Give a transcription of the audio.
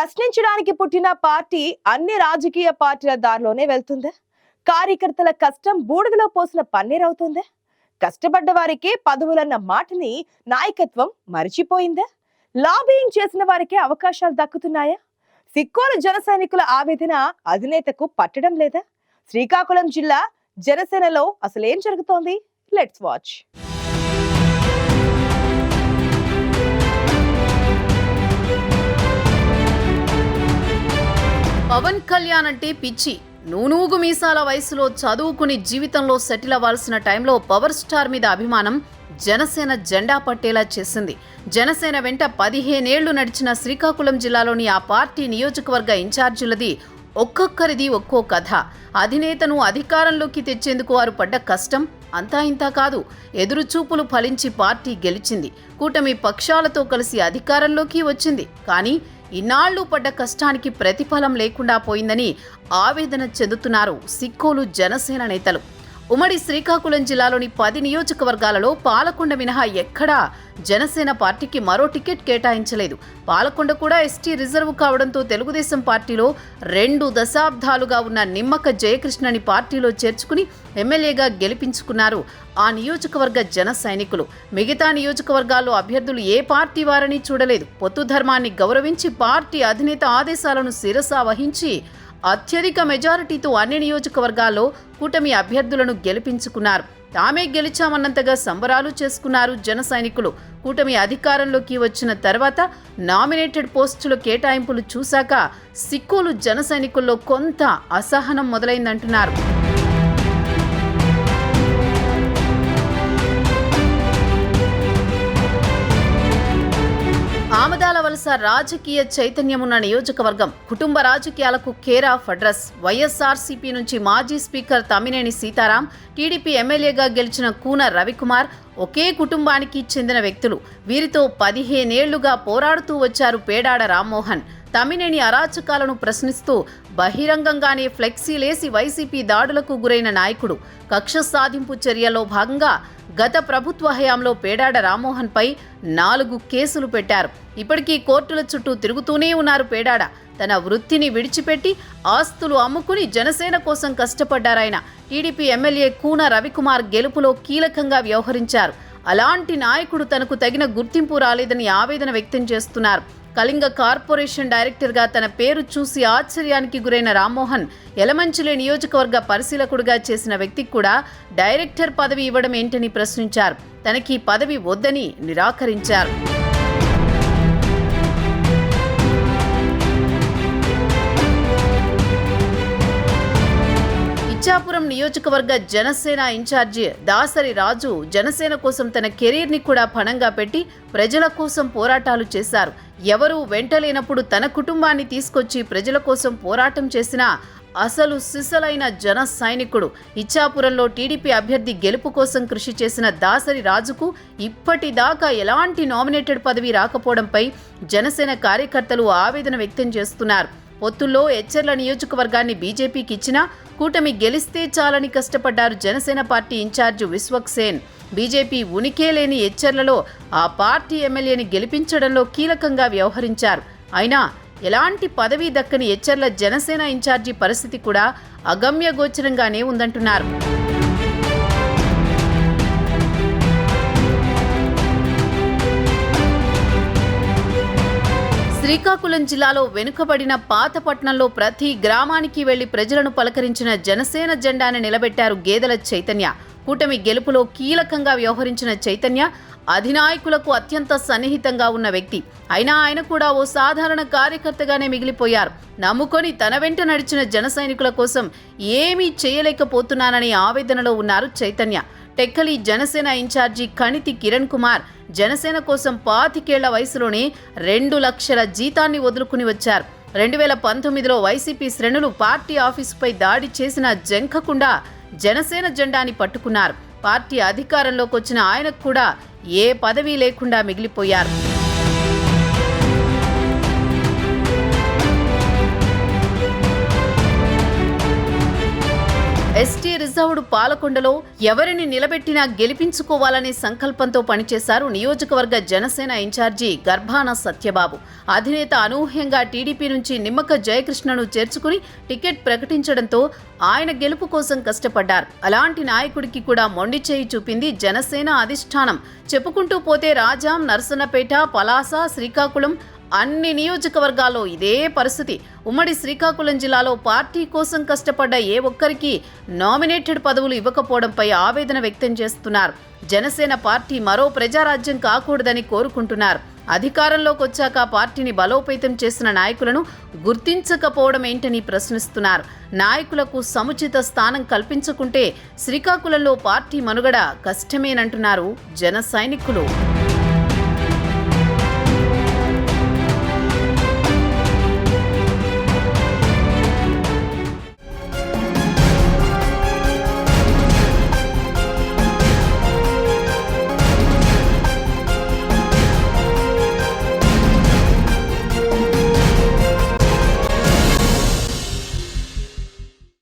ప్రశ్నించడానికి పుట్టిన పార్టీ అన్ని రాజకీయ పార్టీల దారిలోనే వెళ్తుందా? కార్యకర్తల కష్టం బూడిదలో పోసిన పన్నీర్ అవుతుందా? కష్టపడ్డ వారికి పదవులన్న మాటని నాయకత్వం మరిచిపోయిందా? లాబింగ్ చేసిన వారికి అవకాశాలు దక్కుతున్నాయా? సిక్కోలు జన సైనికుల ఆవేదన అధినేతకు పట్టడం లేదా? శ్రీకాకుళం జిల్లా జనసేనలో అసలేం జరుగుతోంది? Let's watch. పవన్ కళ్యాణ్ అంటే పిచ్చి. నూనూగు మీసాల వయసులో చదువుకుని జీవితంలో సెటిల్ అవ్వాల్సిన టైంలో పవర్ స్టార్ మీద అభిమానం జనసేన జెండా పట్టేలా చేసింది. జనసేన వెంట 15 ఏళ్లు నడిచిన శ్రీకాకుళం జిల్లాలోని ఆ పార్టీ నియోజకవర్గ ఇన్ఛార్జీలది ఒక్కొక్కరిది ఒక్కో కథ. అధినేతను అధికారంలోకి తెచ్చేందుకు వారు పడ్డ కష్టం అంతా ఇంతా కాదు. ఎదురుచూపులు ఫలించి పార్టీ గెలిచింది. కూటమి పక్షాలతో కలిసి అధికారంలోకి వచ్చింది. కానీ ఇన్నాళ్లు పడ్డ కష్టానికి ప్రతిఫలం లేకుండా పోయిందని ఆవేదన చెందుతున్నారు సిక్కోలు జనసేన నేతలు. ఉమ్మడి శ్రీకాకుళం జిల్లాలోని 10 నియోజకవర్గాలలో పాలకొండ మినహా ఎక్కడా జనసేన పార్టీకి మరో టికెట్ కేటాయించలేదు. పాలకొండ కూడా ఎస్టీ రిజర్వ్ కావడంతో తెలుగుదేశం పార్టీలో 2 దశాబ్దాలుగా ఉన్న నిమ్మక జయకృష్ణని పార్టీలో చేర్చుకుని ఎమ్మెల్యేగా గెలిపించుకున్నారు ఆ నియోజకవర్గ జన సైనికులు. మిగతా నియోజకవర్గాల్లో అభ్యర్థులు ఏ పార్టీ వారని చూడలేదు. పొత్తు ధర్మాన్ని గౌరవించి పార్టీ అధినేత ఆదేశాలను శిరసా వహించి అత్యధిక మెజారిటీతో అన్ని నియోజకవర్గాల్లో కూటమి అభ్యర్థులను గెలిపించుకున్నారు. తామే గెలిచామన్నంతగా సంబరాలు చేసుకున్నారు జన సైనికులు. కూటమి అధికారంలోకి వచ్చిన తర్వాత నామినేటెడ్ పోస్టుల కేటాయింపులు చూశాక సిక్కోలు జన సైనికుల్లో కొంత అసహనం మొదలైందంటున్నారు. ఆమదాల వలస రాజకీయ చైతన్యమున్న నియోజకవర్గం. కుటుంబ రాజకీయాలకు కేర్ ఆఫ్ అడ్రస్. వైఎస్ఆర్సీపీ నుంచి మాజీ స్పీకర్ తమ్మినేని సీతారాం, టీడీపీ ఎమ్మెల్యేగా గెలిచిన కూన రవికుమార్ ఒకే కుటుంబానికి చెందిన వ్యక్తులు. వీరితో 15 ఏళ్లుగా పోరాడుతూ వచ్చారు పేడాడ రామ్మోహన్. తమ్మినేని అరాచకాలను ప్రశ్నిస్తూ బహిరంగంగానే ఫ్లెక్సీలేసి వైసీపీ దాడులకు గురైన నాయకుడు. కక్ష సాధింపు చర్యల్లో భాగంగా గత ప్రభుత్వ హయాంలో పేడాడ రామ్మోహన్పై 4 కేసులు పెట్టారు. ఇప్పటికీ కోర్టుల చుట్టూ తిరుగుతూనే ఉన్నారు పేడాడ. తన వృత్తిని విడిచిపెట్టి ఆస్తులు అమ్ముకుని జనసేన కోసం కష్టపడ్డారాయన. టీడీపీ ఎమ్మెల్యే కూన రవికుమార్ గెలుపులో కీలకంగా వ్యవహరించారు. అలాంటి నాయకుడు తనకు తగిన గుర్తింపు రాలేదని ఆవేదన వ్యక్తం చేస్తున్నారు. కళింగ కార్పొరేషన్ డైరెక్టర్గా తన పేరు చూసి ఆశ్చర్యానికి గురైన రామ్మోహన్ యలమంచిలి నియోజకవర్గ పరిశీలకుడిగా చేసిన వ్యక్తికి కూడా డైరెక్టర్ పదవి ఇవ్వడం ఏంటని ప్రశ్నించారు. తనకి పదవి వద్దని నిరాకరించారు. ఇచ్చాపురం నియోజకవర్గ జనసేన ఇన్ఛార్జి దాసరి రాజు జనసేన కోసం తన కెరీర్ని కూడా పణంగా పెట్టి ప్రజల కోసం పోరాటాలు చేశారు. ఎవరూ వెంటలేనప్పుడు తన కుటుంబాన్ని తీసుకొచ్చి ప్రజల కోసం పోరాటం చేసిన అసలు సిసలైన జన సైనికుడు. ఇచ్చాపురంలో టీడీపీ అభ్యర్థి గెలుపు కోసం కృషి చేసిన దాసరి రాజుకు ఇప్పటిదాకా ఎలాంటి నామినేటెడ్ పదవి రాకపోవడంపై జనసేన కార్యకర్తలు ఆవేదన వ్యక్తం చేస్తున్నారు. పొత్తుల్లో ఎచ్చెర్ల నియోజకవర్గాన్ని బీజేపీకి ఇచ్చినా కూటమి గెలిస్తే చాలని కష్టపడ్డారు Janasena party incharge Vishwaksen. BJP ఉనికే లేని ఎచ్చెర్లలో ఆ పార్టీ ఎమ్మెల్యేని గెలిపించడంలో కీలకంగా వ్యవహరించారు. అయినా ఎలాంటి పదవి దక్కని ఎచ్చెర్ల జనసేన ఇన్ఛార్జి పరిస్థితి కూడా అగమ్యగోచరంగానే ఉందంటున్నారు. శ్రీకాకుళం జిల్లాలో వెనుకబడిన పాతపట్నంలో ప్రతి గ్రామానికి వెళ్లి ప్రజలను పలకరించిన జనసేన జెండాను నిలబెట్టారు గేదెల చైతన్య. కూటమి గెలుపులో కీలకంగా వ్యవహరించిన చైతన్య అధినాయకులకు అత్యంత సన్నిహితంగా ఉన్న వ్యక్తి. అయినా ఆయన కూడా ఓ సాధారణ కార్యకర్తగానే మిగిలిపోయారు. నమ్ముకొని తన వెంట నడిచిన జన సైనికుల కోసం ఏమీ చేయలేకపోతున్నానని ఆవేదనలో ఉన్నారు చైతన్య. టెక్కలి జనసేన ఇన్ఛార్జి కణితి కిరణ్ కుమార్ జనసేన కోసం 25 ఏళ్ల వయసులోనే 2 లక్షల జీతాన్ని వదులుకుని వచ్చారు. 2019లో వైసీపీ శ్రేణులు పార్టీ ఆఫీసుపై దాడి చేసిన జంకకుండా జనసేన జెండాని పట్టుకున్నారు. పార్టీ అధికారంలోకి వచ్చిన ఆయనకు కూడా ఏ పదవి లేకుండా మిగిలిపోయారు. ఎస్టీ రిజర్వ్ రంపచోడవరం పాలకొండలో ఎవరిని నిలబెట్టినా గెలిపించుకోవాలనే సంకల్పంతో పనిచేశారు నియోజకవర్గ జనసేన ఇన్ఛార్జి గర్భాన సత్యబాబు. అధినేత అనూహ్యంగా టీడీపీ నుంచి నిమ్మక జయకృష్ణను చేర్చుకుని టికెట్ ప్రకటించడంతో ఆయన గెలుపు కోసం కష్టపడ్డారు. అలాంటి నాయకుడికి కూడా మొండి చేయి చూపింది జనసేన అధిష్టానం. చెప్పుకుంటూ పోతే రాజాం, నరసన్నపేట, పలాస, శ్రీకాకుళం అన్ని నియోజకవర్గాల్లో ఇదే పరిస్థితి. ఉమ్మడి శ్రీకాకుళం జిల్లాలో పార్టీ కోసం కష్టపడ్డ ఏ ఒక్కరికి నామినేటెడ్ పదవులు ఇవ్వకపోవడంపై ఆవేదన వ్యక్తం చేస్తున్నారు. జనసేన పార్టీ మరో ప్రజారాజ్యం కాకూడదని కోరుకుంటున్నారు. అధికారంలోకి వచ్చాక పార్టీని బలోపేతం చేసిన నాయకులను గుర్తించకపోవడం ఏంటని ప్రశ్నిస్తున్నారు. నాయకులకు సముచిత స్థానం కల్పించకుంటే శ్రీకాకుళంలో పార్టీ మనుగడ కష్టమేనంటున్నారు జన సైనికులు.